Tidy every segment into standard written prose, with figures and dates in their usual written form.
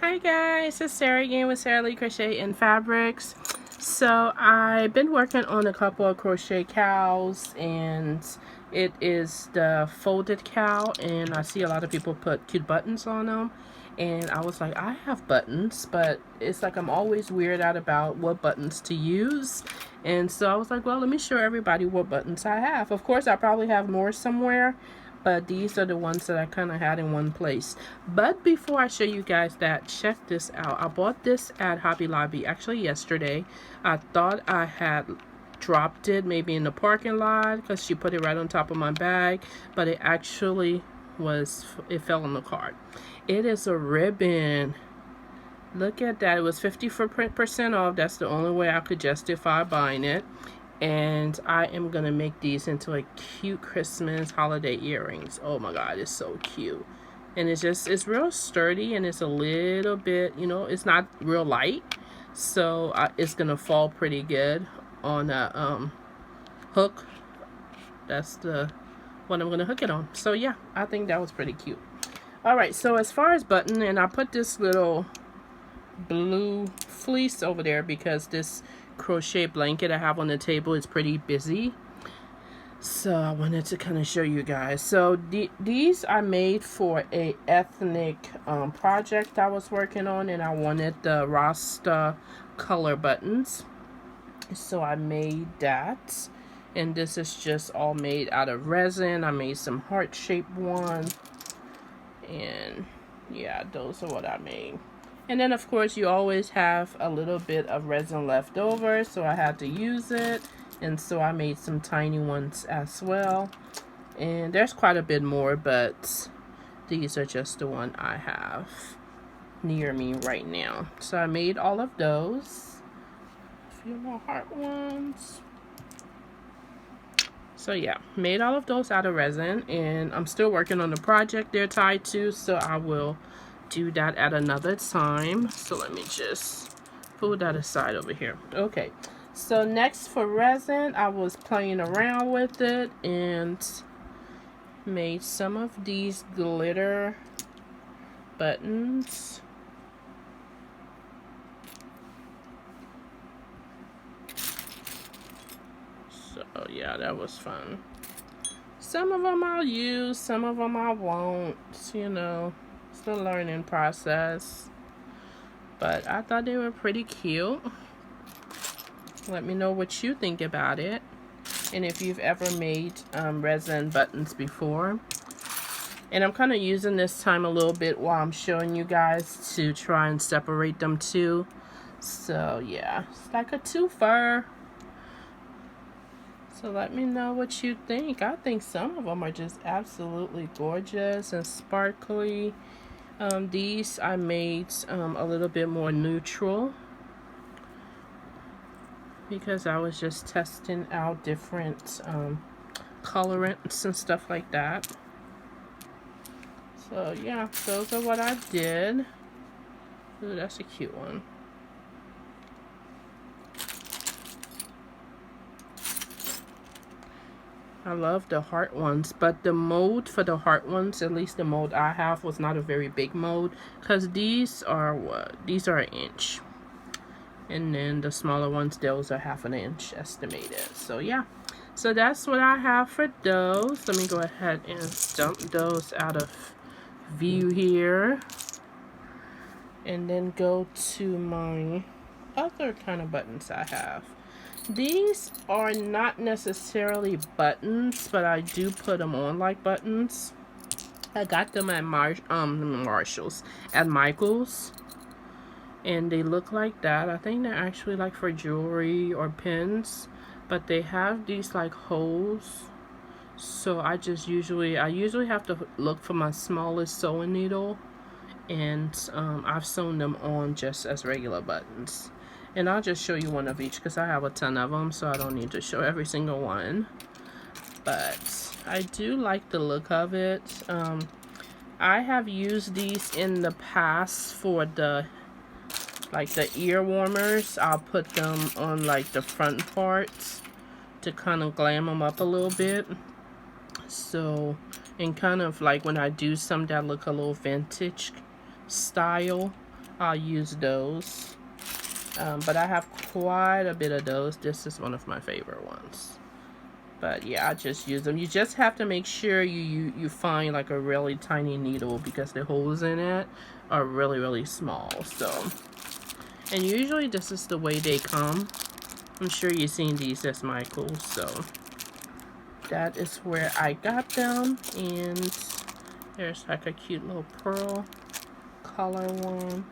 Hi guys, it's Sarah again with SarahleeCrochet&Fabrics. So I've been working on a couple of crochet cows, and it is the folded cow, and I see a lot of people put cute buttons on them, and I was like, I have buttons, but it's like I'm always weirded out about what buttons to use. And so I was like, well, let me show everybody what buttons I have. Of course, I probably have more somewhere, but these are the ones that I kind of had in one place. But before I show you guys that, check this out. I bought this at Hobby Lobby actually yesterday. I thought I had dropped it maybe in the parking lot because she put it right on top of my bag, but it actually was, it fell in the cart. It is a ribbon. Look at that. It was 50% off. That's the only way I could justify buying it. And I am gonna make these into a cute Christmas holiday earrings. Oh my god, it's so cute. And it's real sturdy, and it's a little bit, you know, it's not real light, so it's gonna fall pretty good on a hook. That's the one I'm gonna hook it on. So yeah, I think that was pretty cute. All right, so as far as button, and I put this little blue fleece over there because this crochet blanket I have on the table is pretty busy, so I wanted to kind of show you guys. So these I made for a ethnic project I was working on, and I wanted the Rasta color buttons, so I made that. And this is just all made out of resin. I made some heart-shaped one, and yeah, those are what I made. And then of course you always have a little bit of resin left over, so I had to use it, and so I made some tiny ones as well. And there's quite a bit more, but these are just the one I have near me right now. So I made all of those. A few more heart ones. So yeah, made all of those out of resin, and I'm still working on the project they're tied to, so I will do that at another time. So let me just pull that aside over here. Okay, so next for resin, I was playing around with it and made some of these glitter buttons. So yeah, that was fun. Some of them I'll use, some of them I won't, you know. The learning process, but I thought they were pretty cute. Let me know what you think about it, and if you've ever made resin buttons before. And I'm kind of using this time a little bit while I'm showing you guys to try and separate them too. So yeah, it's like a twofer. So let me know what you think. I think some of them are just absolutely gorgeous and sparkly. These I made a little bit more neutral because I was just testing out different colorants and stuff like that. So yeah, those are what I did. Ooh, that's a cute one. I love the heart ones, but the mold for the heart ones, at least the mold I have, was not a very big mold, because these are what? These are 1 inch. And then the smaller ones, those are 1/2 inch estimated. So yeah, so that's what I have for those. Let me go ahead and dump those out of view here, and then go to my other kind of buttons I have. These are not necessarily buttons, but I do put them on like buttons. I got them at Marshall's, at Michael's, and they look like that. I think they're actually like for jewelry or pins, but they have these like holes. So I usually have to look for my smallest sewing needle, and I've sewn them on just as regular buttons. And I'll just show you one of each because I have a ton of them, so I don't need to show every single one. But I do like the look of it. I have used these in the past for the ear warmers. I'll put them on like the front parts to kind of glam them up a little bit. So, and kind of like when I do some that look a little vintage style, I'll use those. But I have quite a bit of those. This is one of my favorite ones. But yeah, I just use them. You just have to make sure you find like a really tiny needle, because the holes in it are really, really small. So, and usually this is the way they come. I'm sure you've seen these as Michaels. So that is where I got them. And there's like a cute little pearl color one.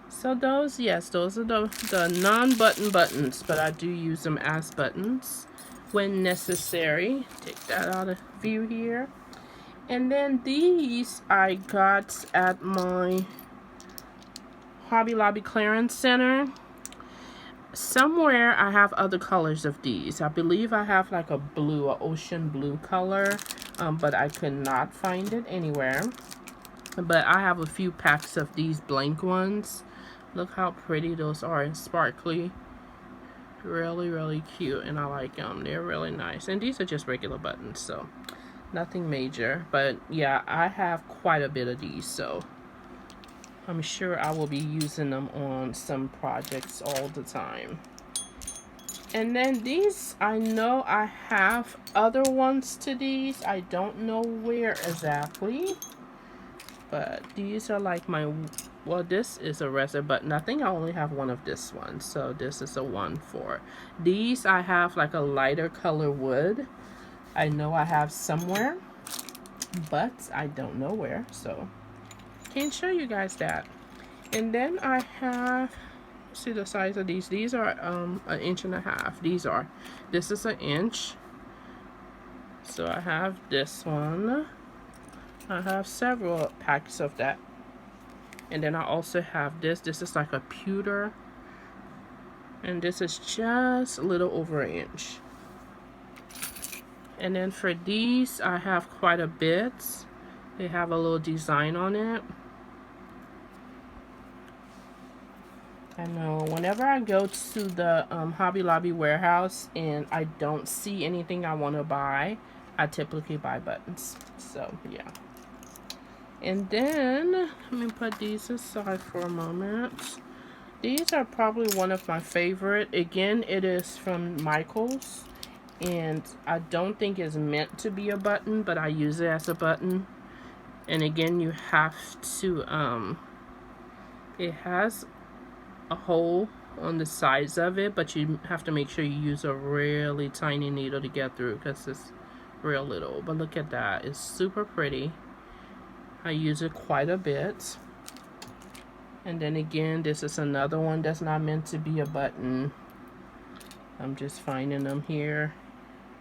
So those, yes, those are the non-button buttons, but I do use them as buttons when necessary. Take that out of view here. And then these I got at my Hobby Lobby clearance center. Somewhere I have other colors of these. I believe I have like a blue, a ocean blue color, but I could not find it anywhere. But I have a few packs of these blank ones. Look how pretty those are and sparkly. Really, really cute, and I like them. They're really nice. And these are just regular buttons, so nothing major. But yeah, I have quite a bit of these, so I'm sure I will be using them on some projects all the time. And then these, I know I have other ones to these. I don't know where exactly, but these are like my, well, this is a resin button. I think I only have one of this one, so this is a one for these. I have like a lighter color wood. I know I have somewhere, but I don't know where, so can't show you guys that. And then I have, see the size of these. These are 1.5 inches. This is 1 inch. So I have this one. I have several packs of that. And then I also have this. This is like a pewter. And this is just a little over 1 inch. And then for these, I have quite a bit. They have a little design on it. I know whenever I go to the Hobby Lobby warehouse and I don't see anything I want to buy, I typically buy buttons. So yeah. And then let me put these aside for a moment. These are probably one of my favorite. Again, it is from Michaels, and I don't think it's meant to be a button, but I use it as a button. And again, you have to it has a hole on the sides of it, but you have to make sure you use a really tiny needle to get through, because it's real little. But look at that, it's super pretty. I use it quite a bit. And then again, this is another one that's not meant to be a button. I'm just finding them here.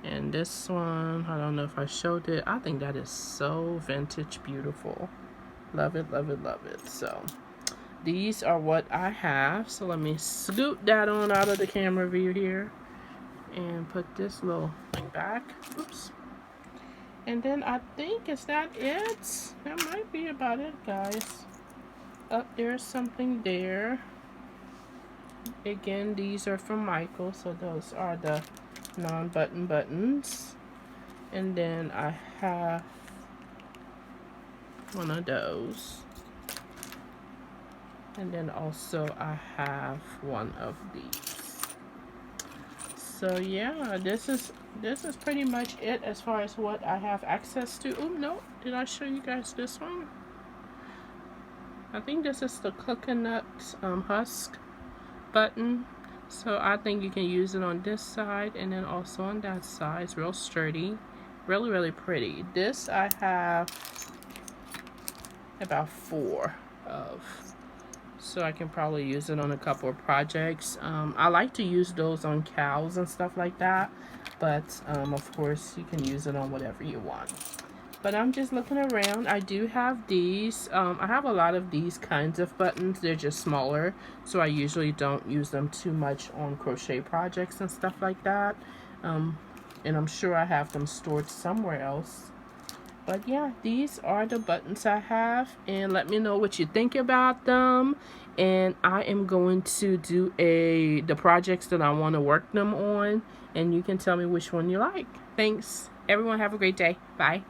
And this one, I don't know if I showed it. I think that is so vintage beautiful. Love it, love it, love it. So these are what I have. So let me scoot that on out of the camera view here and put this little thing back. Oops. And then I think, is that it? That might be about it, guys. Up there's something there. Again, these are from Michael, so those are the non-button buttons. And then I have one of those. And then also I have one of these. So yeah, this is pretty much it as far as what I have access to. Oh no, did I show you guys this one? I think this is the coconut husk button. So I think you can use it on this side and then also on that side. It's real sturdy, really, really pretty. This I have about 4 of. So I can probably use it on a couple of projects. I like to use those on cows and stuff like that, but of course you can use it on whatever you want. But I'm just looking around. I do have these. I have a lot of these kinds of buttons. They're just smaller, so I usually don't use them too much on crochet projects and stuff like that. And I'm sure I have them stored somewhere else. But yeah, these are the buttons I have, and let me know what you think about them. And I am going to do the projects that I want to work them on, and you can tell me which one you like. Thanks everyone, have a great day. Bye.